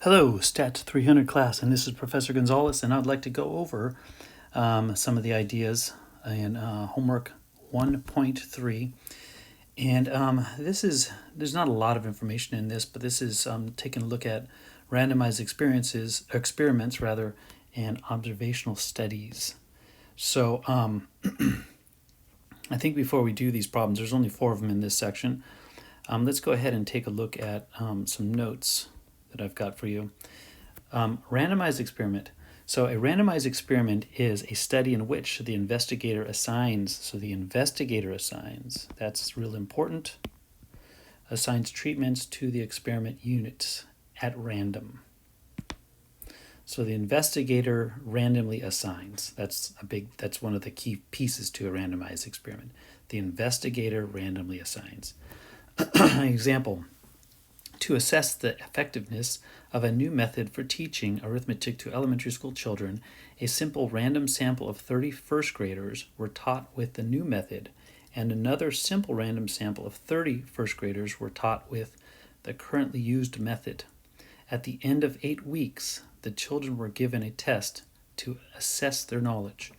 Hello, Stat 300 class, and this is Professor Gonzalez, and I'd like to go over some of the ideas in homework 1.3. And there's not a lot of information in this, but this is taking a look at randomized experiments rather, and observational studies. So I think before we do these problems, there's only 4 of them in this section. Let's go ahead and take a look at some notes that I've got for you. Randomized experiment. So a randomized experiment is a study in which the investigator assigns, that's real important, assigns treatments to the experiment units at random. So the investigator randomly assigns. That's one of the key pieces to a randomized experiment. The investigator randomly assigns. Example, to assess the effectiveness of a new method for teaching arithmetic to elementary school children, a simple random sample of 30 first graders were taught with the new method, and another simple random sample of 30 first graders were taught with the currently used method. At the end of 8 weeks, the children were given a test to assess their knowledge.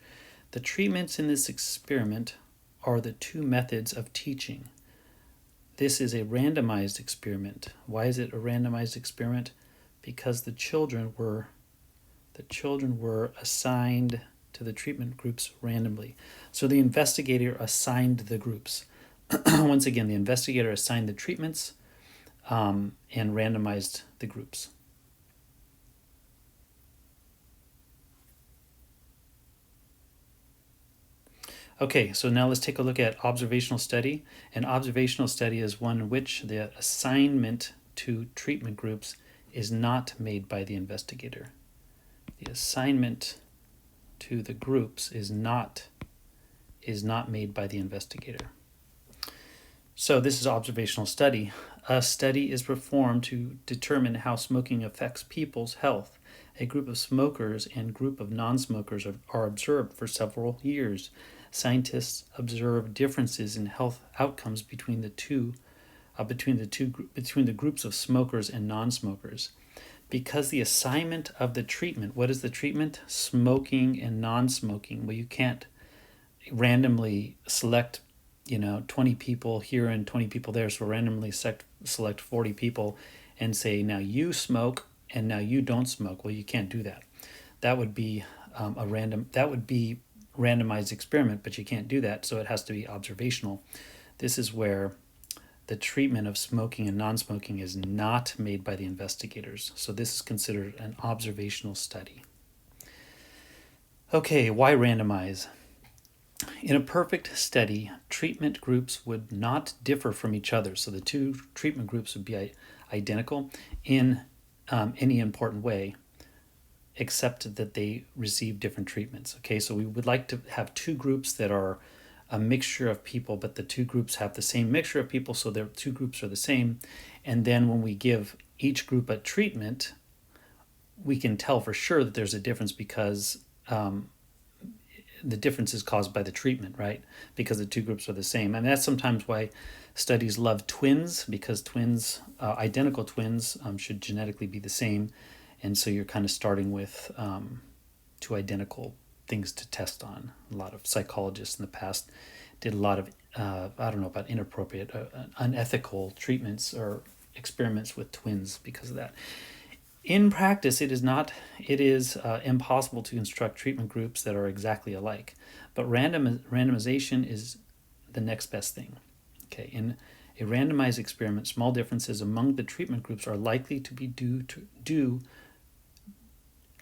The treatments in this experiment are the 2 methods of teaching. This is a randomized experiment. Why is it a randomized experiment? Because the children were assigned to the treatment groups randomly. So the investigator assigned the groups. Once again, the investigator assigned the treatments and randomized the groups. Okay, so now let's take a look at observational study. An observational study is one in which the assignment to treatment groups is not made by the investigator. The assignment to the groups is not made by the investigator. So this is observational study. A study is performed to determine how smoking affects people's health. A group of smokers and group of non-smokers are observed for several years. Scientists observe differences in health outcomes between the groups of smokers and non-smokers. Because the assignment of the treatment, what is the treatment? Smoking and non-smoking. Well, you can't randomly select 20 people here and 20 people there, so randomly select 40 people and say, now you smoke and now you don't smoke. Well, you can't do that. That would be randomized experiment, but you can't do that, so it has to be observational. This is where the treatment of smoking and non-smoking is not made by the investigators. So this is considered an observational study. Okay, why randomize? In a perfect study, treatment groups would not differ from each other. So the 2 treatment groups would be identical in any important way, except that they receive different treatments. Okay, so we would like to have 2 groups that are a mixture of people, but the 2 groups have the same mixture of people, so their 2 groups are the same. And then when we give each group a treatment, we can tell for sure that there's a difference because the difference is caused by the treatment, right? Because the 2 groups are the same. And that's sometimes why studies love twins, because identical twins should genetically be the same. And so you're kind of starting with 2 identical things to test on. A lot of psychologists in the past did a lot of, I don't know about inappropriate, unethical treatments or experiments with twins because of that. In practice, it is impossible to construct treatment groups that are exactly alike, but randomization is the next best thing. Okay, in a randomized experiment, small differences among the treatment groups are likely to be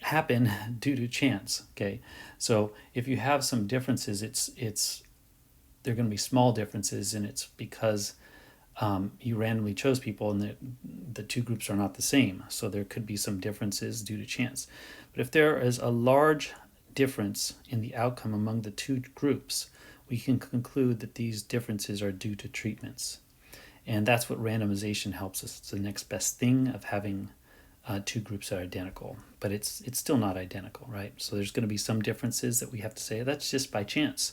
happen due to chance. Okay, so if you have some differences, they're going to be small differences, and it's because you randomly chose people, and the 2 groups are not the same. So there could be some differences due to chance. But if there is a large difference in the outcome among the 2 groups, we can conclude that these differences are due to treatments. And that's what randomization helps us. It's the next best thing of having 2 groups that are identical, but it's still not identical, right? So there's going to be some differences that we have to say that's just by chance,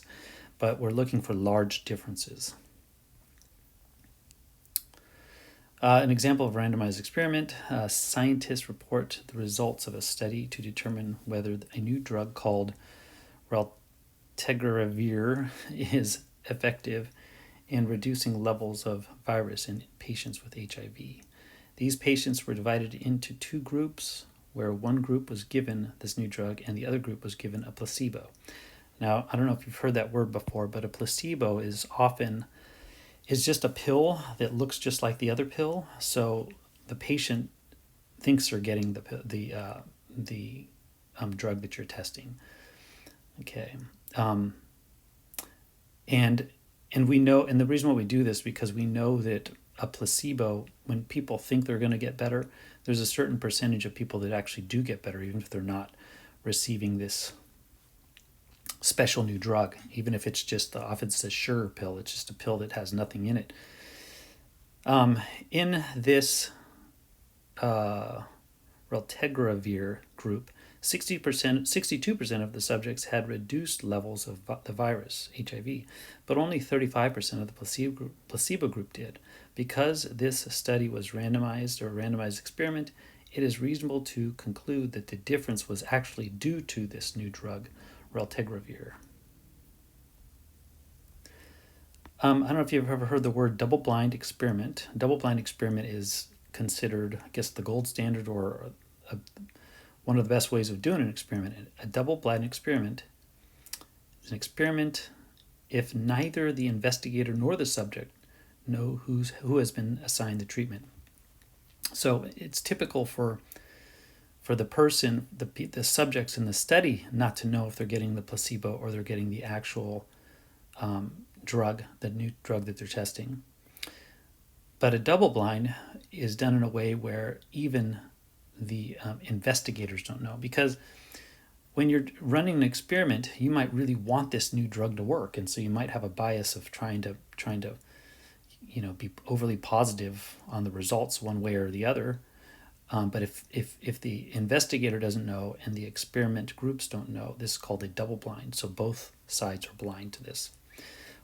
but we're looking for large differences. An example of randomized experiment, scientists report the results of a study to determine whether a new drug called raltegravir is effective in reducing levels of virus in patients with HIV. These patients were divided into two groups, where one group was given this new drug and the other group was given a placebo. Now, I don't know if you've heard that word before, but a placebo is just a pill that looks just like the other pill. So the patient thinks they're getting the drug that you're testing. Okay, and we know, and the reason why we do this because we know that a placebo, when people think they're going to get better, there's a certain percentage of people that actually do get better, even if they're not receiving this special new drug, even if it's just often it's a sure pill, it's just a pill that has nothing in it. In this raltegravir group, 62% of the subjects had reduced levels of the virus, HIV, but only 35% of the placebo group did. Because this study was randomized or randomized experiment, it is reasonable to conclude that the difference was actually due to this new drug, raltegravir. I don't know if you've ever heard the word double-blind experiment. Double-blind experiment is considered, I guess, the gold standard or one of the best ways of doing an experiment. A double-blind experiment is an experiment if neither the investigator nor the subject know who has been assigned the treatment. So it's typical for the person, the subjects in the study, not to know if they're getting the placebo or they're getting the actual drug, the new drug that they're testing. But a double blind is done in a way where even the investigators don't know, because when you're running an experiment, you might really want this new drug to work, and so you might have a bias of trying to be overly positive on the results one way or the other. But if the investigator doesn't know and the experiment groups don't know, this is called a double blind. So both sides are blind to this.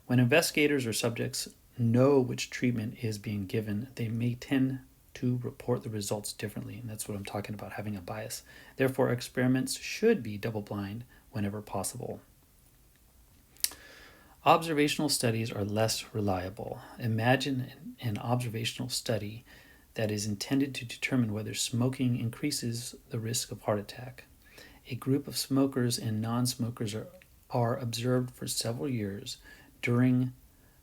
When investigators or subjects know which treatment is being given, they may tend to report the results differently. And that's what I'm talking about, having a bias. Therefore, experiments should be double blind whenever possible. Observational studies are less reliable. Imagine an observational study that is intended to determine whether smoking increases the risk of heart attack. A group of smokers and non-smokers are observed for several years. During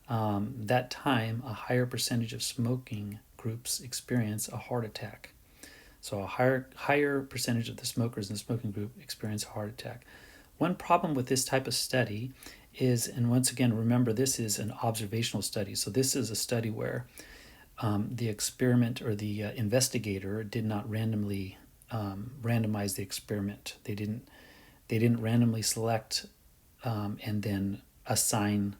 that time, a higher percentage of smoking groups experience a heart attack. So a higher percentage of the smokers in the smoking group experience a heart attack. One problem with this type of study is, and once again, remember, this is an observational study. So this is a study where the experiment or the investigator did not randomly randomize the experiment. They didn't randomly select and then assign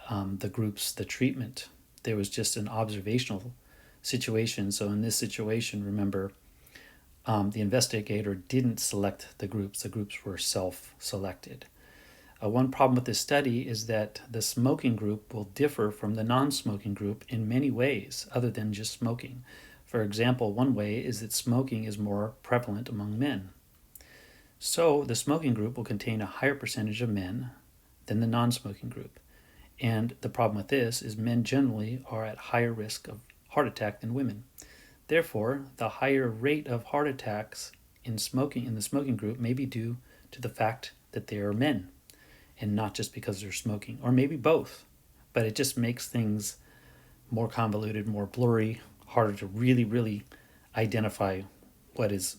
the groups the treatment. There was just an observational situation. So in this situation, remember, the investigator didn't select the groups. The groups were self-selected. One problem with this study is that the smoking group will differ from the non-smoking group in many ways other than just smoking. For example, one way is that smoking is more prevalent among men. So the smoking group will contain a higher percentage of men than the non-smoking group. And the problem with this is men generally are at higher risk of heart attack than women. Therefore, the higher rate of heart attacks in the smoking group may be due to the fact that they are men, and not just because they're smoking, or maybe both. But it just makes things more convoluted, more blurry, harder to really, really identify what is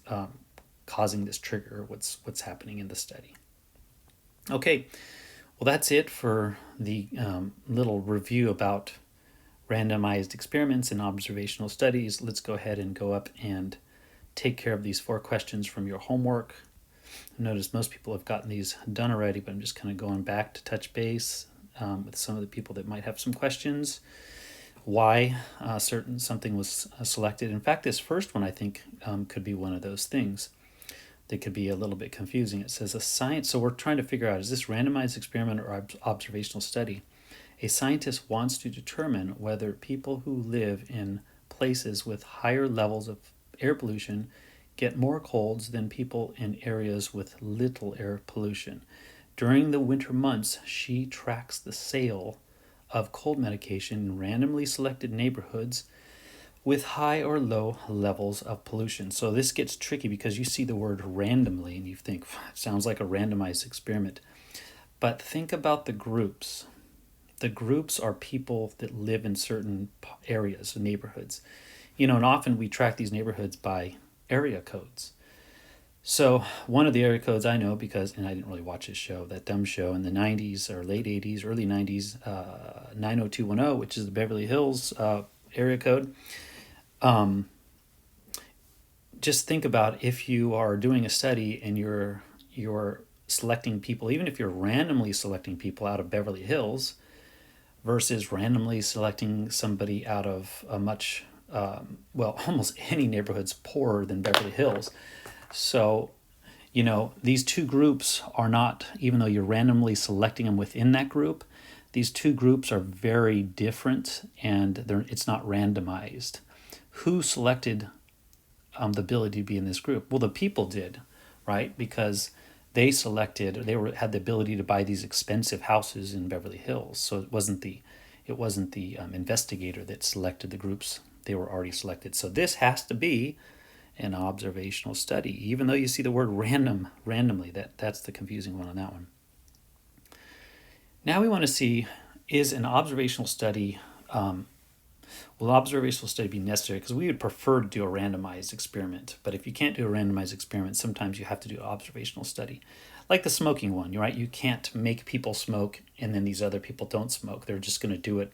causing this trigger, what's happening in the study. Okay, well, that's it for the little review about randomized experiments and observational studies. Let's go ahead and go up and take care of these 4 questions from your homework. Notice most people have gotten these done already, but I'm just kind of going back to touch base with some of the people that might have some questions. Why something was selected. In fact, this first one I think could be one of those things that could be a little bit confusing. It says a science, so we're trying to figure out, is this randomized experiment or observational study? A scientist wants to determine whether people who live in places with higher levels of air pollution get more colds than people in areas with little air pollution. During the winter months, she tracks the sale of cold medication in randomly selected neighborhoods with high or low levels of pollution. So this gets tricky because you see the word randomly and you think, it sounds like a randomized experiment. But think about the groups. The groups are people that live in certain areas, neighborhoods. And often we track these neighborhoods by area codes. So one of the area codes I know and I didn't really watch this show, that dumb show in the 90s or late 80s, early 90s, 90210, which is the Beverly Hills area code. Just think about if you are doing a study and you're selecting people, even if you're randomly selecting people out of Beverly Hills versus randomly selecting somebody out of a much, almost any neighborhood's poorer than Beverly Hills. So, these two groups are not, even though you're randomly selecting them within that group, these two groups are very different and it's not randomized. Who selected the ability to be in this group? Well, the people did, right? Because they had the ability to buy these expensive houses in Beverly Hills. So it wasn't the investigator that selected the groups. They were already selected. So this has to be an observational study, even though you see the word randomly. That's the confusing one on that one. Now we want to see, is an observational study, will observational study be necessary? Because we would prefer to do a randomized experiment. But if you can't do a randomized experiment, sometimes you have to do an observational study. Like the smoking one, right? You can't make people smoke and then these other people don't smoke. They're just going to do it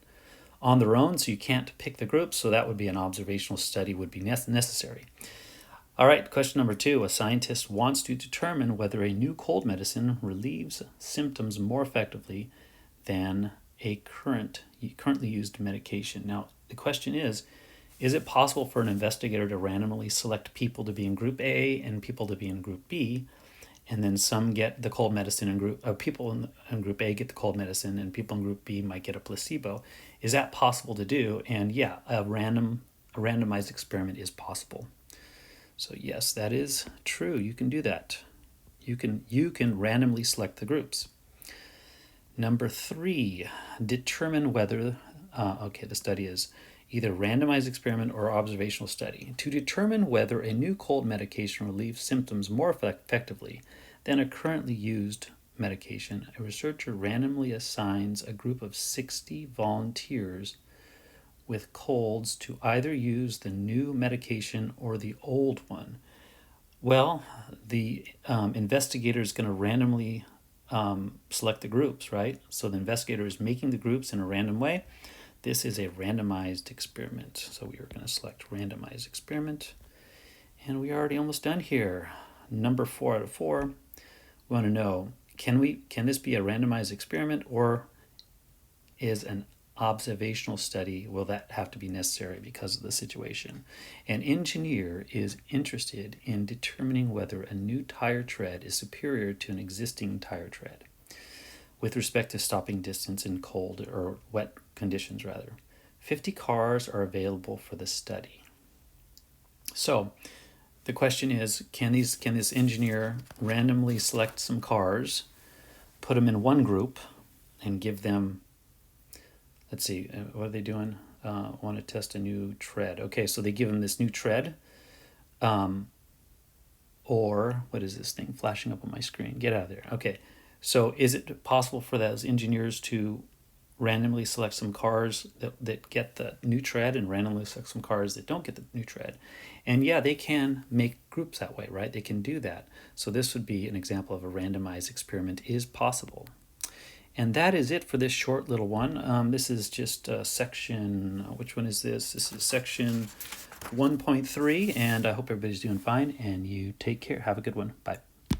on their own, so you can't pick the group. So that would be an observational study would be necessary. All right, question number 2. A scientist wants to determine whether a new cold medicine relieves symptoms more effectively than a currently used medication. Now, the question is it possible for an investigator to randomly select people to be in group A and people to be in group B, and then some get the cold medicine people in group A get the cold medicine and people in group B might get a placebo? Is that possible to do? And yeah, a randomized experiment is possible. So yes, that is true. You can do that. You can randomly select the groups. Number 3, determine whether, the study is either randomized experiment or observational study. To determine whether a new cold medication relieves symptoms more effectively than a currently used medication, a researcher randomly assigns a group of 60 volunteers with colds to either use the new medication or the old one. Well, the investigator is going to randomly select the groups, right? So the investigator is making the groups in a random way. This is a randomized experiment. So we are going to select randomized experiment. And we are already almost done here. Number 4 out of 4. We want to know, can this be a randomized experiment, or is an observational study, will that have to be necessary because of the situation? An engineer is interested in determining whether a new tire tread is superior to an existing tire tread with respect to stopping distance in cold or wet conditions rather. 50 cars are available for the study. So the question is, can this engineer randomly select some cars, put them in one group, and give them, let's see, what are they doing? Want to test a new tread. Okay, so they give them this new tread. Or, what is this thing flashing up on my screen? Get out of there. Okay, so is it possible for those engineers to randomly select some cars that get the new tread and randomly select some cars that don't get the new tread? And yeah, they can make groups that way, right? They can do that. So this would be an example of a randomized experiment is possible. And that is it for this short little one. This is just section, which one is this? This is section 1.3, and I hope everybody's doing fine, and you take care. Have a good one. Bye.